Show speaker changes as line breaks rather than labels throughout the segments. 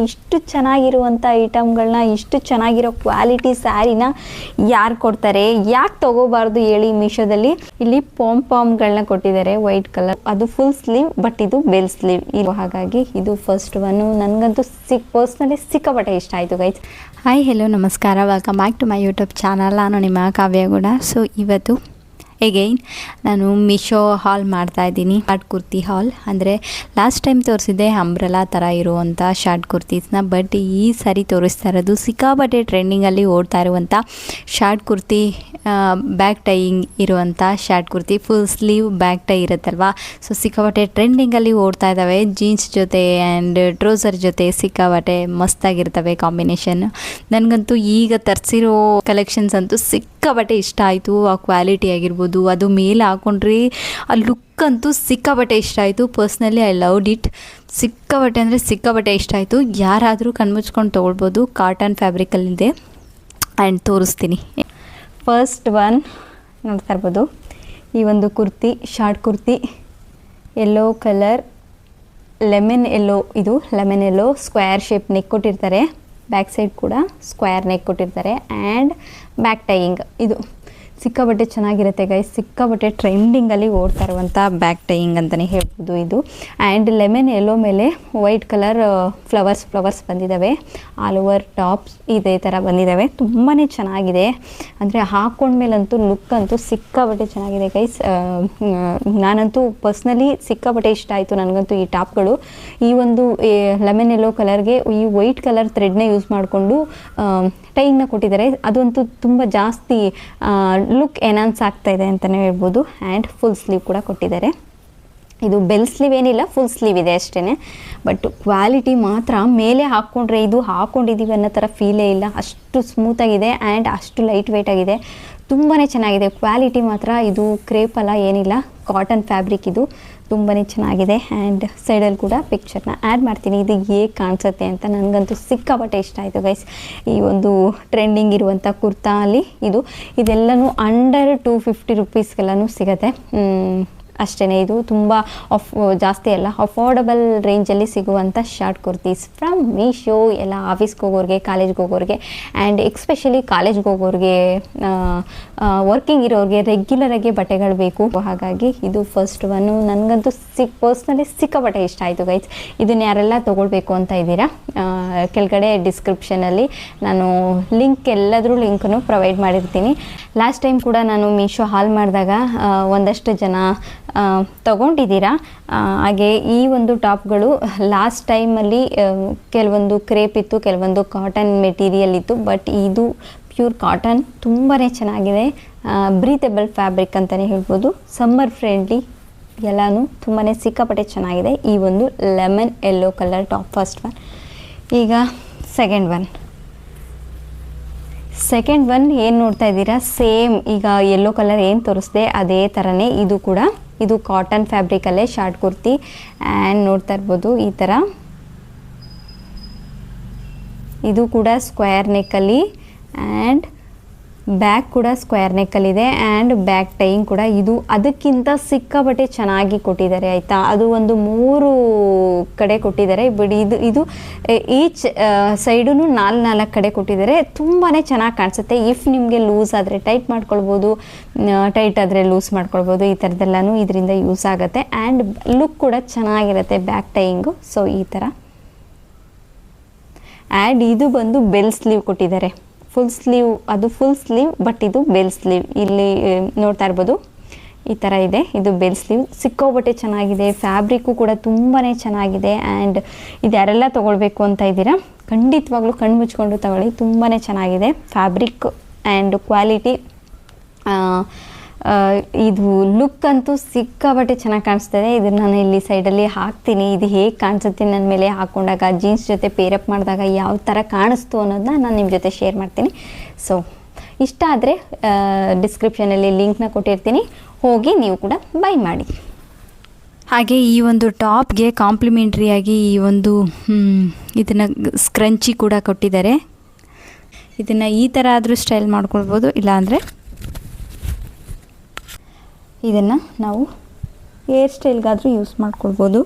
ಇಷ್ಟು ಚೆನ್ನಾಗಿರುವಂಥ ಐಟಮ್ಗಳನ್ನ, ಇಷ್ಟು ಚೆನ್ನಾಗಿರೋ ಕ್ವಾಲಿಟಿ ಸ್ಯಾರಿನ ಯಾರು ಕೊಡ್ತಾರೆ? ಯಾಕೆ ತಗೋಬಾರ್ದು ಹೇಳಿ? ಮೀಶೋದಲ್ಲಿ ಇಲ್ಲಿ ಪಾಮ್ಗಳನ್ನ ಕೊಟ್ಟಿದ್ದಾರೆ, ವೈಟ್ ಕಲರ್, ಅದು ಫುಲ್ ಸ್ಲೀವ್, ಬಟ್ ಇದು ಬೆಲ್ ಸ್ಲೀವ್ ಇದು. ಹಾಗಾಗಿ ಇದು ಫಸ್ಟ್ ಒನ್. ನನಗಂತೂ ಪರ್ಸ್ನಲಿ ಸಿಕ್ಕಾಪಟ್ಟೆ ಇಷ್ಟ ಆಯಿತು ಗೈಸ್.
ಹಾಯ್, ಹೆಲೋ, ನಮಸ್ಕಾರ, welcome back to my YouTube channel. ನಾನು ನಿಮ್ಮ ಕಾವ್ಯಗೌಡ. ಸೊ ಇವತ್ತು ಎಗೈನ್ ನಾನು ಮೀಶೋ ಹಾಲ್ ಮಾಡ್ತಾಯಿದ್ದೀನಿ. ಶಾರ್ಟ್ ಕುರ್ತಿ ಹಾಲ್. ಅಂದರೆ ಲಾಸ್ಟ್ ಟೈಮ್ ತೋರಿಸಿದ್ದೆ ಅಂಬ್ರೆಲಾ ಥರ ಇರುವಂಥ ಶಾರ್ಟ್ ಕುರ್ತೀಸ್ನ, ಬಟ್ ಈ ಸಾರಿ ತೋರಿಸ್ತಾ ಇರೋದು ಸಿಕ್ಕಾಪಟ್ಟೆ ಟ್ರೆಂಡಿಂಗಲ್ಲಿ ಓಡ್ತಾ ಇರುವಂಥ ಶಾರ್ಟ್ ಕುರ್ತಿ, ಬ್ಯಾಕ್ ಟೈಯಿಂಗ್ ಇರುವಂಥ short kurti, full sleeve back tie ಇರುತ್ತಲ್ವ. ಸೊ ಸಿಕ್ಕಾಪಟ್ಟೆ ಟ್ರೆಂಡಿಂಗಲ್ಲಿ ಓಡ್ತಾ ಇದ್ದಾವೆ. ಜೀನ್ಸ್ ಜೊತೆ ಆ್ಯಂಡ್ ಟ್ರೌಸರ್ ಜೊತೆ ಸಿಕ್ಕಾಪಟ್ಟೆ ಮಸ್ತಾಗಿರ್ತವೆ ಕಾಂಬಿನೇಷನ್. ನನಗಂತೂ ಈಗ ತರಿಸಿರೋ ಕಲೆಕ್ಷನ್ಸ್ ಅಂತೂ ಸಿಕ್ಕಾಪಟ್ಟೆ ಇಷ್ಟ ಆಯಿತು. ಆ ಕ್ವಾಲಿಟಿ ಆಗಿರ್ಬೋದು, ಅದು ಮೇಲೆ ಹಾಕೊಂಡ್ರೆ ಆ ಲುಕ್ ಅಂತೂ ಸಿಕ್ಕಾಪಟ್ಟೆ ಇಷ್ಟ ಆಯಿತು. Personally I loved it. ಸಿಕ್ಕಾಪಟ್ಟೆ ಅಂದರೆ ಸಿಕ್ಕಾಪಟ್ಟೆ ಇಷ್ಟ ಆಯಿತು. ಯಾರಾದರೂ ಕಣ್ಮುಚ್ಕೊಂಡು ತೊಗೊಳ್ಬೋದು. ಕಾಟನ್ ಫ್ಯಾಬ್ರಿಕಲ್ಲಿದೆ ಆ್ಯಂಡ್ ತೋರಿಸ್ತೀನಿ.
ಫಸ್ಟ್ ಒನ್ ನೋಡ್ತಾ ಇರ್ಬೋದು, ಈ ಒಂದು kurti, short kurti, yellow colour, lemon yellow. ಇದು lemon yellow, square shape neck ಕೊಟ್ಟಿರ್ತಾರೆ, ಬ್ಯಾಕ್ ಸೈಡ್ ಕೂಡ ಸ್ಕ್ವೇರ್ ನೆಕ್ ಕೊಟ್ಟಿರ್ತಾರೆ ಆ್ಯಂಡ್ ಬ್ಯಾಕ್ ಟೈಯಿಂಗ್. ಇದು ಸಿಕ್ಕಾಪಟ್ಟೆ ಚೆನ್ನಾಗಿರುತ್ತೆ ಗೈಸ್. ಸಿಕ್ಕಾಪಟ್ಟೆ ಟ್ರೆಂಡಿಂಗಲ್ಲಿ ಓಡ್ತಾ ಇರುವಂಥ ಬ್ಯಾಕ್ ಟೈಯಿಂಗ್ ಅಂತಲೇ ಹೇಳ್ಬೋದು ಇದು. ಆ್ಯಂಡ್ ಲೆಮನ್ ಯೆಲ್ಲೋ ಮೇಲೆ ವೈಟ್ ಕಲರ್ ಫ್ಲವರ್ಸ್ ಬಂದಿದ್ದಾವೆ. ಆಲ್ ಓವರ್ ಟಾಪ್ಸ್ ಇದೇ ಥರ ಬಂದಿದ್ದಾವೆ. ತುಂಬಾ ಚೆನ್ನಾಗಿದೆ. ಅಂದರೆ ಹಾಕ್ಕೊಂಡ್ಮೇಲಂತೂ ಲುಕ್ ಅಂತೂ ಸಿಕ್ಕಾಪಟ್ಟೆ ಚೆನ್ನಾಗಿದೆ ಗೈಸ್. ನಾನಂತೂ ಪರ್ಸ್ನಲಿ ಸಿಕ್ಕಾಪಟ್ಟೆ ಇಷ್ಟ ಆಯಿತು ನನಗಂತೂ ಈ ಟಾಪ್ಗಳು. ಈ ಒಂದು ಲೆಮನ್ ಯೆಲ್ಲೋ ಕಲರ್ಗೆ ಈ ವೈಟ್ ಕಲರ್ ಥ್ರೆಡ್ನ ಯೂಸ್ ಮಾಡಿಕೊಂಡು ಟೈಯಿಂಗ್ನ ಕೊಟ್ಟಿದ್ದಾರೆ. ಅದಂತೂ ತುಂಬ ಜಾಸ್ತಿ ಲುಕ್ ಎನ್ಹಾನ್ಸ್ ಆಗ್ತಾ ಇದೆ ಅಂತಲೇ ಹೇಳ್ಬೋದು. ಆ್ಯಂಡ್ ಫುಲ್ ಸ್ಲೀವ್ ಕೂಡ ಕೊಟ್ಟಿದ್ದಾರೆ. ಇದು ಬೆಲ್ ಸ್ಲೀವ್ ಏನಿಲ್ಲ, ಫುಲ್ ಸ್ಲೀವ್ ಇದೆ ಅಷ್ಟೇ. ಬಟ್ ಕ್ವಾಲಿಟಿ ಮಾತ್ರ ಮೇಲೆ ಹಾಕ್ಕೊಂಡ್ರೆ ಇದು ಹಾಕ್ಕೊಂಡಿದ್ದೀವಿ ಅನ್ನೋ ಥರ ಫೀಲೇ ಇಲ್ಲ. ಅಷ್ಟು ಸ್ಮೂತಾಗಿದೆ ಆ್ಯಂಡ್ ಅಷ್ಟು ಲೈಟ್ ವೆಯ್ಟ್ ಆಗಿದೆ. ತುಂಬಾ ಚೆನ್ನಾಗಿದೆ. ಕ್ವಾಲಿಟಿ ಮಾತ್ರ ಇದು ಕ್ರೇಪ್ ಅಲ್ಲ, ಏನಿಲ್ಲ, ಕಾಟನ್ ಫ್ಯಾಬ್ರಿಕ್. ಇದು ತುಂಬಾ ಚೆನ್ನಾಗಿದೆ. ಆ್ಯಂಡ್ ಸೈಡಲ್ಲಿ ಕೂಡ ಪಿಕ್ಚರ್ನ ಆ್ಯಡ್ ಮಾಡ್ತೀನಿ, ಇದು ಹೇಗೆ ಕಾಣಿಸುತ್ತೆ ಅಂತ. ನನಗಂತೂ ಸಿಕ್ಕಾಪಟ್ಟೆ ಇಷ್ಟ ಆಯಿತು ಗೈಸ್. ಈ ಒಂದು ಟ್ರೆಂಡಿಂಗ್ ಇರುವಂಥ ಕುರ್ತಾ ಅಲ್ಲಿ ಇದೆಲ್ಲನೂ ಅಂಡರ್ 250 ರುಪೀಸ್ಗೆಲ್ಲನೂ ಸಿಗುತ್ತೆ ಅಷ್ಟೇ. ಇದು ತುಂಬ ಜಾಸ್ತಿ ಅಲ್ಲ, ಅಫೋರ್ಡಬಲ್ ರೇಂಜಲ್ಲಿ ಸಿಗುವಂಥ ಶಾರ್ಟ್ ಕುರ್ತೀಸ್ ಫ್ರಮ್ ಮೀಶೋ. ಎಲ್ಲ ಆಫೀಸ್ಗೆ ಹೋಗೋರಿಗೆ, ಕಾಲೇಜ್ಗೆ ಹೋಗೋರಿಗೆ ಆ್ಯಂಡ್ ಎಕ್ಸ್ಪೆಷಲಿ ಕಾಲೇಜ್ಗೆ ಹೋಗೋರಿಗೆ, ವರ್ಕಿಂಗ್ ಇರೋರಿಗೆ ರೆಗ್ಯುಲರಾಗಿ ಬಟ್ಟೆಗಳು ಬೇಕು. ಹಾಗಾಗಿ ಇದು ಫಸ್ಟ್ ಒನ್ನು. ನನಗಂತೂ ಪರ್ಸ್ನಲಿ ಸಿಕ್ಕಾಪಟ್ಟೆ ಇಷ್ಟ ಆಯಿತು ಗೈಸ್. ಇದನ್ನು ಯಾರೆಲ್ಲ ತೊಗೊಳ್ಬೇಕು ಅಂತ ಇದ್ದೀರಾ, ಕೆಳಗಡೆ ಡಿಸ್ಕ್ರಿಪ್ಷನಲ್ಲಿ ನಾನು ಎಲ್ಲಾದರೂ ಲಿಂಕನ್ನು ಪ್ರೊವೈಡ್ ಮಾಡಿರ್ತೀನಿ. ಲಾಸ್ಟ್ ಟೈಮ್ ಕೂಡ ನಾನು ಮೀಶೋ ಹಾಲ್ ಮಾಡಿದಾಗ ಒಂದಷ್ಟು ಜನ ತಗೊಂಡಿದ್ದೀರಾ. ಹಾಗೆ ಈ ಒಂದು ಟಾಪ್ಗಳು ಲಾಸ್ಟ್ ಟೈಮಲ್ಲಿ ಕೆಲವೊಂದು ಕ್ರೇಪ್ ಇತ್ತು, ಕೆಲವೊಂದು ಕಾಟನ್ ಮೆಟೀರಿಯಲ್ ಇತ್ತು. ಬಟ್ ಇದು ಪ್ಯೂರ್ ಕಾಟನ್, ತುಂಬಾ ಚೆನ್ನಾಗಿದೆ. ಬ್ರೀತೆಬಲ್ ಫ್ಯಾಬ್ರಿಕ್ ಅಂತಲೇ ಹೇಳ್ಬೋದು. ಸಮ್ಮರ್ ಫ್ರೆಂಡ್ಲಿ ಎಲ್ಲನೂ ತುಂಬಾ ಸಿಕ್ಕಾಪಟ್ಟೆ ಚೆನ್ನಾಗಿದೆ. ಈ ಒಂದು lemon yellow colour top first one. ಈಗ ಸೆಕೆಂಡ್ ಒನ್ ಏನು ನೋಡ್ತಾ ಇದ್ದೀರಾ, ಸೇಮ್ ಈಗ ಯೆಲ್ಲೋ ಕಲರ್ ಏನು ತೋರಿಸ್ದೆ ಅದೇ ಥರನೇ ಇದು ಕೂಡ. ಇದು ಕಾಟನ್ ಫ್ಯಾಬ್ರಿಕಲ್ಲೇ ಶಾರ್ಟ್ ಕುರ್ತಿ ಆ್ಯಂಡ್ ನೋಡ್ತಾ ಇರ್ಬೋದು ಈ ಥರ. ಇದು ಕೂಡ ಸ್ಕ್ವೇರ್ ನೆಕ್ಕಲ್ಲಿ ಆ್ಯಂಡ್ ಬ್ಯಾಕ್ ಕೂಡ ಸ್ಕ್ವೇರ್ ನೆಕ್ಕಲ್ಲಿದೆ ಆ್ಯಂಡ್ ಬ್ಯಾಕ್ ಟೈಯಿಂಗ್ ಕೂಡ ಇದು ಅದಕ್ಕಿಂತ ಸಿಕ್ಕಾಪಟ್ಟೆ ಚೆನ್ನಾಗಿ ಕೊಟ್ಟಿದ್ದಾರೆ ಆಯಿತಾ. ಅದು ಒಂದು 3 ಕಡೆ ಕೊಟ್ಟಿದ್ದಾರೆ. ಬಟ್ ಇದು ಈಚ್ ಸೈಡೂ 4 ಕಡೆ ಕೊಟ್ಟಿದ್ದಾರೆ. ತುಂಬಾ ಚೆನ್ನಾಗಿ ಕಾಣಿಸುತ್ತೆ. ಇಫ್ ನಿಮಗೆ ಲೂಸ್ ಆದರೆ ಟೈಟ್ ಮಾಡ್ಕೊಳ್ಬೋದು, ಟೈಟ್ ಆದರೆ ಲೂಸ್ ಮಾಡ್ಕೊಳ್ಬೋದು. ಈ ಥರದ್ದೆಲ್ಲನೂ ಇದರಿಂದ ಯೂಸ್ ಆಗುತ್ತೆ ಆ್ಯಂಡ್ ಲುಕ್ ಕೂಡ ಚೆನ್ನಾಗಿರುತ್ತೆ ಬ್ಯಾಕ್ ಟೈಯಿಂಗು. ಸೊ ಈ ಥರ. ಆ್ಯಂಡ್ ಇದು ಬಂದು ಬೆಲ್ ಸ್ಲೀವ್ ಕೊಟ್ಟಿದ್ದಾರೆ. ಫುಲ್ ಸ್ಲೀವ್, ಅದು ಫುಲ್ ಸ್ಲೀವ್, ಬಟ್ ಇದು ಬೆಲ್ ಸ್ಲೀವ್. ಇಲ್ಲಿ ನೋಡ್ತಾ ಇರ್ಬೋದು ಈ ಥರ ಇದೆ. ಇದು ಬೆಲ್ ಸ್ಲೀವ್. ಸಿಕ್ಕಾಪಟ್ಟೆ ಚೆನ್ನಾಗಿದೆ. ಫ್ಯಾಬ್ರಿಕ್ಕು ಕೂಡ ತುಂಬಾ ಚೆನ್ನಾಗಿದೆ. ಆ್ಯಂಡ್ ಇದು ಯಾರೆಲ್ಲ ತೊಗೊಳ್ಬೇಕು ಅಂತ ಇದ್ದೀರಾ, ಖಂಡಿತವಾಗ್ಲೂ ಕಣ್ಣು ಮುಚ್ಕೊಂಡು ತಗೊಳ್ಳಿ. ತುಂಬಾ ಚೆನ್ನಾಗಿದೆ ಫ್ಯಾಬ್ರಿಕ್ ಆ್ಯಂಡ್ ಕ್ವಾಲಿಟಿ. ಇದು ಲುಕ್ ಅಂತೂ ಸಿಕ್ಕಾಪಟ್ಟೆ ಚೆನ್ನಾಗಿ ಕಾಣಿಸ್ತದೆ. ಇದನ್ನು ನಾನು ಇಲ್ಲಿ ಸೈಡಲ್ಲಿ ಹಾಕ್ತೀನಿ. ಇದು ಹೇಗೆ ಕಾಣಿಸುತ್ತೆ ನನ್ನ ಮೇಲೆ ಹಾಕ್ಕೊಂಡಾಗ, ಜೀನ್ಸ್ ಜೊತೆ ಪೇರಪ್ ಮಾಡಿದಾಗ ಯಾವ ಥರ ಕಾಣಿಸ್ತು ಅನ್ನೋದನ್ನ ನಾನು ನಿಮ್ಮ ಜೊತೆ ಶೇರ್ ಮಾಡ್ತೀನಿ. ಸೊ ಇಷ್ಟ ಆದರೆ ಡಿಸ್ಕ್ರಿಪ್ಷನಲ್ಲಿ ಲಿಂಕ್ನ ಕೊಟ್ಟಿರ್ತೀನಿ, ಹೋಗಿ ನೀವು ಕೂಡ ಬೈ ಮಾಡಿ.
ಹಾಗೆ ಈ ಒಂದು ಟಾಪ್ಗೆ ಕಾಂಪ್ಲಿಮೆಂಟ್ರಿಯಾಗಿ ಈ ಒಂದು ಇದನ್ನು ಸ್ಕ್ರಂಚಿ ಕೂಡ ಕೊಟ್ಟಿದ್ದಾರೆ. ಇದನ್ನು ಈ ಥರ ಆದರೂ ಸ್ಟೈಲ್ ಮಾಡ್ಕೊಳ್ಬೋದು, ಇಲ್ಲಾಂದರೆ ಇದನ್ನು ನಾವು ಹೇರ್ ಸ್ಟೈಲ್ಗಾದರೂ ಯೂಸ್ ಮಾಡ್ಕೊಳ್ಬೋದು.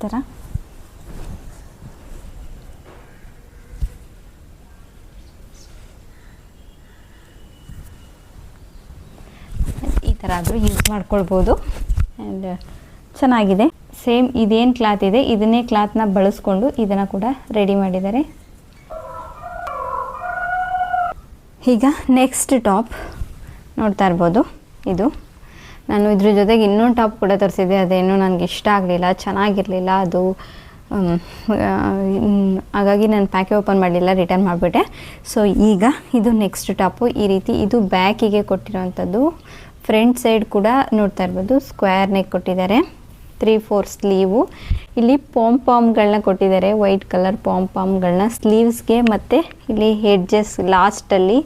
ಥರ ಈ ಥರ ಆದರೂ ಯೂಸ್ ಮಾಡ್ಕೊಳ್ಬೋದು. ಆ್ಯಂಡ್ ಚೆನ್ನಾಗಿದೆ. ಸೇಮ್ ಇದೇನು ಕ್ಲಾತ್ ಇದೆ ಇದನ್ನೇ ಕ್ಲಾತ್ನ ಬಳಸ್ಕೊಂಡು ಇದನ್ನು ಕೂಡ ರೆಡಿ ಮಾಡಿದ್ದಾರೆ. ಈಗ ನೆಕ್ಸ್ಟ್ ಟಾಪ್ ನೋಡ್ತಾ ಇರ್ಬೋದು. ಇದು ನಾನು ಇದ್ರ ಜೊತೆಗೆ ಇನ್ನೊಂದು ಟಾಪ್ ಕೂಡ ತರಿಸಿದ್ದೆ, ಅದೇನು ನನಗೆ ಇಷ್ಟ ಆಗಲಿಲ್ಲ, ಚೆನ್ನಾಗಿರಲಿಲ್ಲ ಅದು. ಹಾಗಾಗಿ ನಾನು ಪ್ಯಾಕೆ ಓಪನ್ ಮಾಡಲಿಲ್ಲ, ರಿಟರ್ನ್ ಮಾಡಿಬಿಟ್ಟೆ. ಸೊ ಈಗ ಇದು ನೆಕ್ಸ್ಟ್ ಟಾಪು. ಈ ರೀತಿ ಇದು ಬ್ಯಾಕಿಗೆ ಕೊಟ್ಟಿರೋವಂಥದ್ದು. ಫ್ರಂಟ್ ಸೈಡ್ ಕೂಡ ನೋಡ್ತಾ ಇರ್ಬೋದು ಸ್ಕ್ವೇರ್ ನೆಕ್ ಕೊಟ್ಟಿದ್ದಾರೆ, 3/4 ಸ್ಲೀವು. ಇಲ್ಲಿ ಪಾಮ್ಗಳನ್ನ ಕೊಟ್ಟಿದ್ದಾರೆ, ವೈಟ್ ಕಲರ್ ಪಾಮ್ಗಳನ್ನ ಸ್ಲೀವ್ಸ್ಗೆ, ಮತ್ತು ಇಲ್ಲಿ ಹೆಡ್ಜಸ್ ಲಾಸ್ಟಲ್ಲಿ,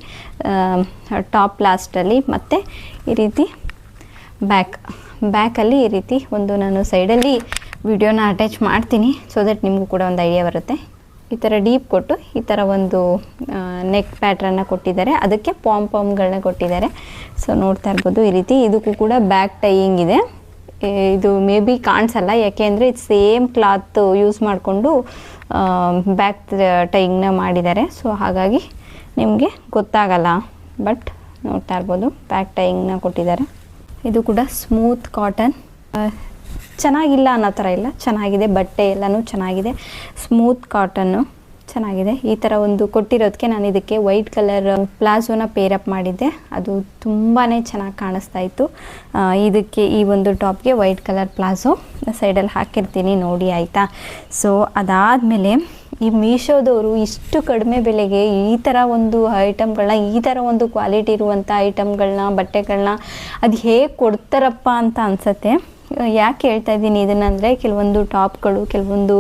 ಟಾಪ್ ಲಾಸ್ಟಲ್ಲಿ, ಮತ್ತು ಈ ರೀತಿ ಬ್ಯಾಕಲ್ಲಿ ಈ ರೀತಿ ಒಂದು ನಾನು ಸೈಡಲ್ಲಿ ವಿಡಿಯೋನ ಅಟ್ಯಾಚ್ ಮಾಡ್ತೀನಿ, ಸೊ ದಟ್ ನಿಮಗೂ ಕೂಡ ಒಂದು ಐಡಿಯಾ ಬರುತ್ತೆ. ಈ ಥರ ಡೀಪ್ ಕೊಟ್ಟು ಈ ಥರ ಒಂದು ನೆಕ್ ಪ್ಯಾಟ್ರನ್ನ ಕೊಟ್ಟಿದ್ದಾರೆ, ಅದಕ್ಕೆ ಪಾಮ್ಗಳನ್ನ ಕೊಟ್ಟಿದ್ದಾರೆ. ಸೊ ನೋಡ್ತಾ ಇರ್ಬೋದು ಈ ರೀತಿ. ಇದಕ್ಕೂ ಕೂಡ ಬ್ಯಾಕ್ ಟೈಯಿಂಗ್ ಇದೆ. ಇದು ಮೇ ಬಿ ಕಾಣಿಸಲ್ಲ, ಯಾಕೆಂದರೆ ಇದು ಸೇಮ್ ಕ್ಲಾತ್ ಯೂಸ್ ಮಾಡಿಕೊಂಡು ಬ್ಯಾಕ್ ಟೈಯಿಂಗ್ನ ಮಾಡಿದ್ದಾರೆ. ಸೊ ಹಾಗಾಗಿ ನಿಮಗೆ ಗೊತ್ತಾಗಲ್ಲ, ಬಟ್ ನೋಡ್ತಾ ಇರ್ಬೋದು ಬ್ಯಾಕ್ ಟೈಯಿಂಗ್ನ ಕೊಟ್ಟಿದ್ದಾರೆ. ಇದು ಕೂಡ ಸ್ಮೂತ್ ಕಾಟನ್, ಚೆನ್ನಾಗಿಲ್ಲ ಅನ್ನೋ ಥರ ಇಲ್ಲ, ಚೆನ್ನಾಗಿದೆ. ಬಟ್ಟೆ ಎಲ್ಲನೂ ಚೆನ್ನಾಗಿದೆ, ಸ್ಮೂತ್ ಕಾಟನ್ನು ಚೆನ್ನಾಗಿದೆ. ಈ ಥರ ಒಂದು ಕೊಟ್ಟಿರೋದಕ್ಕೆ ನಾನು ಇದಕ್ಕೆ ವೈಟ್ ಕಲರ್ ಪ್ಲಾಜೋನ ಪೇರಪ್ ಮಾಡಿದ್ದೆ, ಅದು ತುಂಬಾ ಚೆನ್ನಾಗಿ ಕಾಣಿಸ್ತಾ ಇತ್ತು. ಇದಕ್ಕೆ ಈ ಒಂದು ಟಾಪ್ಗೆ ವೈಟ್ ಕಲರ್ ಪ್ಲಾಜೋ ಸೈಡಲ್ಲಿ ಹಾಕಿರ್ತೀನಿ ನೋಡಿ, ಆಯಿತಾ. ಸೊ ಅದಾದಮೇಲೆ ಈ ಮೀಶೋದವರು ಇಷ್ಟು ಕಡಿಮೆ ಬೆಲೆಗೆ ಈ ಥರ ಒಂದು ಐಟಮ್ಗಳನ್ನ, ಈ ಥರ ಒಂದು ಕ್ವಾಲಿಟಿ ಇರುವಂಥ ಐಟಮ್ಗಳನ್ನ, ಬಟ್ಟೆಗಳನ್ನ ಅದು ಹೇಗೆ ಕೊಡ್ತಾರಪ್ಪ ಅಂತ ಅನಿಸುತ್ತೆ. ಯಾಕೆ ಹೇಳ್ತಾ ಇದ್ದೀನಿ ಇದನ್ನಂದರೆ, ಕೆಲವೊಂದು ಟಾಪ್ಗಳು ಕೆಲವೊಂದು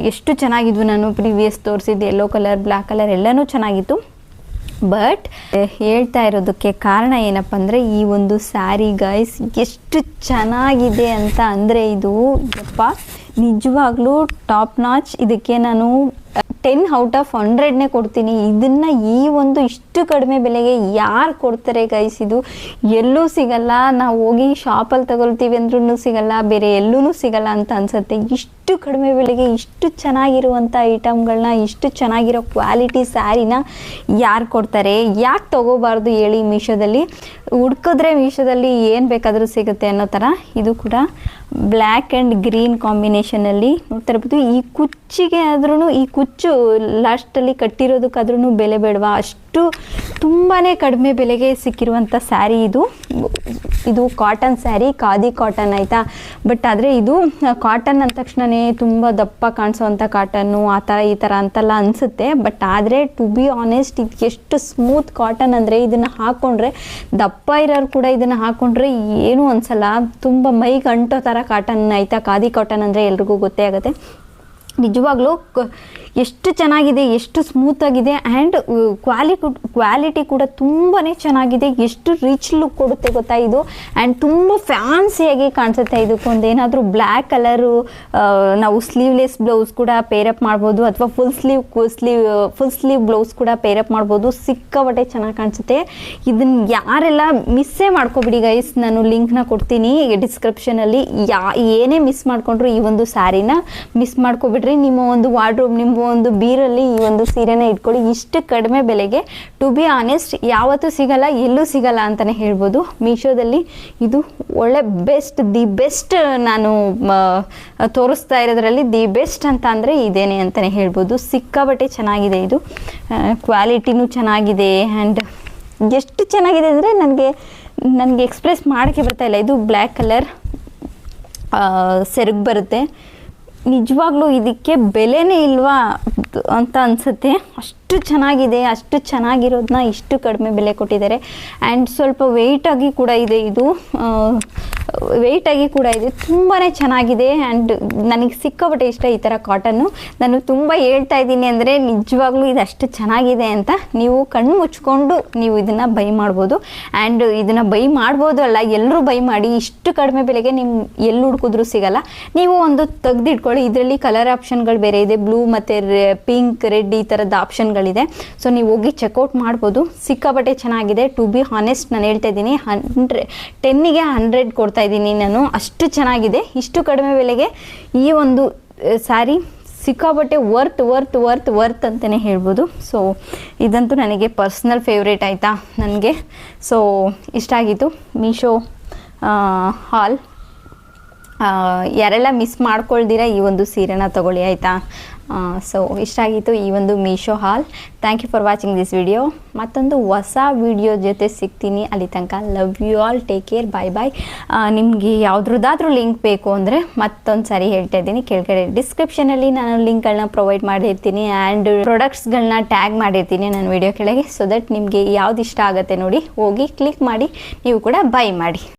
ಎಷ್ಟು ಚೆನ್ನಾಗಿದ್ವು, ನಾನು ಪ್ರೀವಿಯಸ್ ತೋರಿಸಿದ್ದು ಯೆಲ್ಲೋ ಕಲರ್, ಬ್ಲ್ಯಾಕ್ ಕಲರ್ ಎಲ್ಲನೂ ಚೆನ್ನಾಗಿತ್ತು. ಬಟ್ ಹೇಳ್ತಾ ಇರೋದಕ್ಕೆ ಕಾರಣ ಏನಪ್ಪ ಅಂದರೆ, ಈ ಒಂದು ಸ್ಯಾರಿ ಗೈಸ್ ಎಷ್ಟು ಚೆನ್ನಾಗಿದೆ ಅಂತ ಅಂದರೆ, ಇದು ಯಪ್ಪ ನಿಜವಾಗ್ಲೂ ಟಾಪ್ ನಾಚ್. ಇದಕ್ಕೆ ನಾನು 10/100ನೇ ಕೊಡ್ತೀನಿ. ಇದನ್ನು ಈ ಒಂದು ಇಷ್ಟು ಕಡಿಮೆ ಬೆಲೆಗೆ ಯಾರು ಕೊಡ್ತಾರೆ ಗೈಸ್? ಇದು ಎಲ್ಲೂ ಸಿಗಲ್ಲ, ನಾವು ಹೋಗಿ ಶಾಪಲ್ಲಿ ತಗೊಳ್ತೀವಿ ಅಂದ್ರೂ ಸಿಗಲ್ಲ, ಬೇರೆ ಎಲ್ಲೂ ಸಿಗಲ್ಲ ಅಂತ ಅನಿಸುತ್ತೆ. ಇಷ್ಟು ಕಡಿಮೆ ಬೆಲೆಗೆ ಇಷ್ಟು ಚೆನ್ನಾಗಿರುವಂಥ ಐಟಮ್ಗಳನ್ನ, ಇಷ್ಟು ಚೆನ್ನಾಗಿರೋ ಕ್ವಾಲಿಟಿ ಸ್ಯಾರಿನ ಯಾರು ಕೊಡ್ತಾರೆ? ಯಾಕೆ ತೊಗೋಬಾರ್ದು ಹೇಳಿ? ಮೀಶೋದಲ್ಲಿ ಹುಡ್ಕಿದ್ರೆ ಮೀಶೋದಲ್ಲಿ ಏನು ಬೇಕಾದರೂ ಸಿಗುತ್ತೆ ಅನ್ನೋ ಥರ. ಇದು ಕೂಡ ಬ್ಲ್ಯಾಕ್ ಆ್ಯಂಡ್ ಗ್ರೀನ್ ಕಾಂಬಿನೇಷನಲ್ಲಿ ನೋಡ್ತಾ ಇರ್ಬೋದು. ಈ ಕುಚ್ಚಿಗೆ ಆದ್ರೂ, ಈ ಕುಚ್ಚು ಲಾಸ್ಟಲ್ಲಿ ಕಟ್ಟಿರೋದಕ್ಕಾದ್ರೂ ಬೆಲೆ ಬೇಡವಾ? ಅಷ್ಟು ತುಂಬಾ ಕಡಿಮೆ ಬೆಲೆಗೆ ಸಿಕ್ಕಿರುವಂಥ ಸ್ಯಾರಿ ಇದು. ಇದು ಕಾಟನ್ ಸ್ಯಾರಿ, ಖಾದಿ ಕಾಟನ್ ಆಯಿತಾ. ಬಟ್ ಆದರೆ ಇದು ಕಾಟನ್ ಅಂದ ತಕ್ಷಣವೇ ತುಂಬ ದಪ್ಪ ಕಾಣಿಸೋವಂಥ ಕಾಟನ್ನು ಆ ಥರ ಈ ಥರ ಅಂತೆಲ್ಲ ಅನಿಸುತ್ತೆ. ಬಟ್ ಆದರೆ ಟು ಬಿ ಆನೆಸ್ಟ್, ಇದು ಎಷ್ಟು ಸ್ಮೂತ್ ಕಾಟನ್ ಅಂದರೆ, ಇದನ್ನು ಹಾಕ್ಕೊಂಡ್ರೆ ದಪ್ಪ ಇರೋರು ಕೂಡ ಇದನ್ನು ಹಾಕ್ಕೊಂಡ್ರೆ ಏನೂ ಅನಿಸಲ್ಲ, ತುಂಬ ಮೈಗೆ ಅಂಟೋ ಥರ ಕಾಟನ್ ಆಯಿತಾ. ಖಾದಿ ಕಾಟನ್ ಅಂದರೆ ಎಲ್ರಿಗೂ ಗೊತ್ತೇ ಆಗುತ್ತೆ. ನಿಜವಾಗ್ಲೂ ಎಷ್ಟು ಚೆನ್ನಾಗಿದೆ, ಎಷ್ಟು ಸ್ಮೂತಾಗಿದೆ, ಆ್ಯಂಡ್ ಕ್ವಾಲಿಟಿ ಕೂಡ ತುಂಬಾ ಚೆನ್ನಾಗಿದೆ. ಎಷ್ಟು ರಿಚ್ ಲುಕ್ ಕೊಡುತ್ತೆ ಗೊತ್ತಾ ಇದು, ಆ್ಯಂಡ್ ತುಂಬ ಫ್ಯಾನ್ಸಿಯಾಗಿ ಕಾಣಿಸುತ್ತೆ. ಇದಕ್ಕೊಂದು ಏನಾದರೂ ಬ್ಲ್ಯಾಕ್ ಕಲರು ನಾವು ಸ್ಲೀವ್ಲೆಸ್ ಬ್ಲೌಸ್ ಕೂಡ ಪೇರಪ್ ಮಾಡ್ಬೋದು, ಅಥವಾ ಫುಲ್ ಸ್ಲೀವ್ ಬ್ಲೌಸ್ ಕೂಡ ಪೇರಪ್ ಮಾಡ್ಬೋದು. ಸಿಕ್ಕಾಪಟ್ಟೆ ಚೆನ್ನಾಗಿ ಕಾಣಿಸುತ್ತೆ. ಇದನ್ನು ಯಾರೆಲ್ಲ ಮಿಸ್ಸೇ ಮಾಡ್ಕೊಬಿಡಿ ಗೈಸ್, ನಾನು ಲಿಂಕ್ನ ಕೊಡ್ತೀನಿ ಡಿಸ್ಕ್ರಿಪ್ಷನಲ್ಲಿ. ಏನೇ ಮಿಸ್ ಮಾಡಿಕೊಂಡ್ರು ಈ ಒಂದು ಸ್ಯಾರಿನ ಮಿಸ್ ಮಾಡ್ಕೊಬಿಡ್ರಿ. ನಿಮ್ಮ ಒಂದು ವಾರ್ಡ್ರೋಬ್, ನಿಮ್ಮ ಒಂದು ಬೀರಲ್ಲಿ ಈ ಒಂದು ಸೀರೆನ ಇಟ್ಕೊಳ್ಳಿ. ಇಷ್ಟು ಕಡಿಮೆ ಬೆಲೆಗೆ ಟು ಬಿ ಆನೆಸ್ಟ್ ಯಾವತ್ತೂ ಸಿಗಲ್ಲ, ಎಲ್ಲೂ ಸಿಗಲ್ಲ ಅಂತಲೇ ಹೇಳ್ಬೋದು. ಮೀಶೋದಲ್ಲಿ ಇದು ಒಳ್ಳೆ ದಿ ಬೆಸ್ಟ್ ನಾನು ತೋರಿಸ್ತಾ ಇರೋದ್ರಲ್ಲಿ ದಿ ಬೆಸ್ಟ್ ಅಂತ ಅಂದರೆ ಇದೇನೆ ಅಂತಲೇ ಹೇಳ್ಬೋದು. ಸಿಕ್ಕಾಬಟ್ಟೆ ಚೆನ್ನಾಗಿದೆ ಇದು, ಕ್ವಾಲಿಟಿನೂ ಚೆನ್ನಾಗಿದೆ, ಆ್ಯಂಡ್ ಎಷ್ಟು ಚೆನ್ನಾಗಿದೆ ಅಂದರೆ ನನಗೆ ಎಕ್ಸ್ಪ್ರೆಸ್ ಮಾಡೋಕ್ಕೆ ಬರ್ತಾ ಇಲ್ಲ. ಇದು ಬ್ಲ್ಯಾಕ್ ಕಲರ್ ಸೆರಗು ಬರುತ್ತೆ. ನಿಜವಾಗ್ಲೂ ಇದಕ್ಕೆ ಬೆಲೆನೇ ಇಲ್ವಾ ಅಂತ ಅನಿಸುತ್ತೆ. ಅಷ್ಟು ಚೆನ್ನಾಗಿದೆ, ಅಷ್ಟು ಚೆನ್ನಾಗಿರೋದನ್ನ ಇಷ್ಟು ಕಡಿಮೆ ಬೆಲೆ ಕೊಟ್ಟಿದ್ದಾರೆ. ಆ್ಯಂಡ್ ಸ್ವಲ್ಪ ವೆಯ್ಟಾಗಿ ಕೂಡ ಇದೆ, ಇದು ವೆಯ್ಟಾಗಿ ಕೂಡ ಇದೆ, ತುಂಬಾ ಚೆನ್ನಾಗಿದೆ. ಆ್ಯಂಡ್ ನನಗೆ ಸಿಕ್ಕಾಪಟ್ಟೆ ಇಷ್ಟ ಈ ಥರ ಕಾಟನ್ನು. ನಾನು ತುಂಬ ಹೇಳ್ತಾ ಇದ್ದೀನಿ ಅಂದರೆ ನಿಜವಾಗ್ಲೂ ಇದು ಅಷ್ಟು ಚೆನ್ನಾಗಿದೆ ಅಂತ. ನೀವು ಕಣ್ಣು ಮುಚ್ಕೊಂಡು ನೀವು ಇದನ್ನು ಬೈ ಮಾಡ್ಬೋದು. ಆ್ಯಂಡ್ ಇದನ್ನು ಬೈ ಮಾಡ್ಬೋದು ಅಲ್ಲ, ಎಲ್ಲರೂ ಬೈ ಮಾಡಿ. ಇಷ್ಟು ಕಡಿಮೆ ಬೆಲೆಗೆ ನಿಮ್ಮ ಎಲ್ಲಿ ಹುಡುಕಿದ್ರೂ ಸಿಗಲ್ಲ. ನೀವು ಒಂದು ತೆಗೆದಿಟ್ಕೊಳ್ಳಿ. ಇದರಲ್ಲಿ ಕಲರ್ ಆಪ್ಷನ್ಗಳು ಬೇರೆ ಇದೆ, ಬ್ಲೂ ಮತ್ತು ಪಿಂಕ್, ರೆಡ್ ಈ ಥರದ ಆಪ್ಷನ್ಗಳಿದೆ. ಸೊ ನೀವು ಹೋಗಿ ಚೆಕ್ಔಟ್ ಮಾಡ್ಬೋದು. ಸಿಕ್ಕಾಪಟ್ಟೆ ಚೆನ್ನಾಗಿದೆ. ಟು ಬಿ ಹಾನೆಸ್ಟ್ ನಾನು ಹೇಳ್ತಾ ಇದ್ದೀನಿ, 10ಗೆ 100 ಕೊಡ್ತೀನಿ. ತಗೋತಾ ಇದ್ದೀನಿ ನಾನು. ಅಷ್ಟು ಚೆನ್ನಾಗಿದೆ. ಇಷ್ಟು ಕಡಿಮೆ ಬೆಲೆಗೆ ಈ ಒಂದು ಸ್ಯಾರಿ ಸಿಕ್ಕಾಪಟ್ಟೆ ವರ್ತ್ ಅಂತಲೇ ಹೇಳ್ಬೋದು. ಸೊ ಇದಂತೂ ನನಗೆ ಪರ್ಸ್ನಲ್ ಫೇವ್ರೇಟ್ ಆಯಿತಾ ನನಗೆ. ಸೊ ಇಷ್ಟ ಆಗಿತ್ತು. ಮೀಶೋ ಹಾಲ್ ಯಾರೆಲ್ಲ ಮಿಸ್ ಮಾಡ್ಕೊಳ್ದಿರ ಈ ಒಂದು ಸೀರೆನ ತಗೊಳ್ಳಿ ಆಯಿತಾ. ಸೊ ಇಷ್ಟ ಆಗಿತ್ತು ಈ ಒಂದು Meesho haul. Thank you for watching this video. ಮತ್ತೊಂದು ಹೊಸ ವಿಡಿಯೋ ಜೊತೆ ಸಿಗ್ತೀನಿ. ಅಲ್ಲಿ ತನಕ love you all, take care, bye. ನಿಮಗೆ ಯಾವುದ್ರದ್ದಾದ್ರೂ ಲಿಂಕ್ ಬೇಕು ಅಂದರೆ ಮತ್ತೊಂದು ಸಾರಿ ಹೇಳ್ತಾ ಇದ್ದೀನಿ, ಕೆಳಗಡೆ ಡಿಸ್ಕ್ರಿಪ್ಷನಲ್ಲಿ ನಾನು ಲಿಂಕ್ಗಳನ್ನ ಪ್ರೊವೈಡ್ ಮಾಡಿರ್ತೀನಿ ಆ್ಯಂಡ್ ಪ್ರಾಡಕ್ಟ್ಸ್ಗಳನ್ನ ಟ್ಯಾಗ್ ಮಾಡಿರ್ತೀನಿ ನನ್ನ ವಿಡಿಯೋ ಕೆಳಗೆ. ಸೊ ದಟ್ ನಿಮಗೆ ಯಾವ್ದು ಇಷ್ಟ ಆಗುತ್ತೆ ನೋಡಿ ಹೋಗಿ ಕ್ಲಿಕ್ ಮಾಡಿ ನೀವು ಕೂಡ ಬೈ ಮಾಡಿ.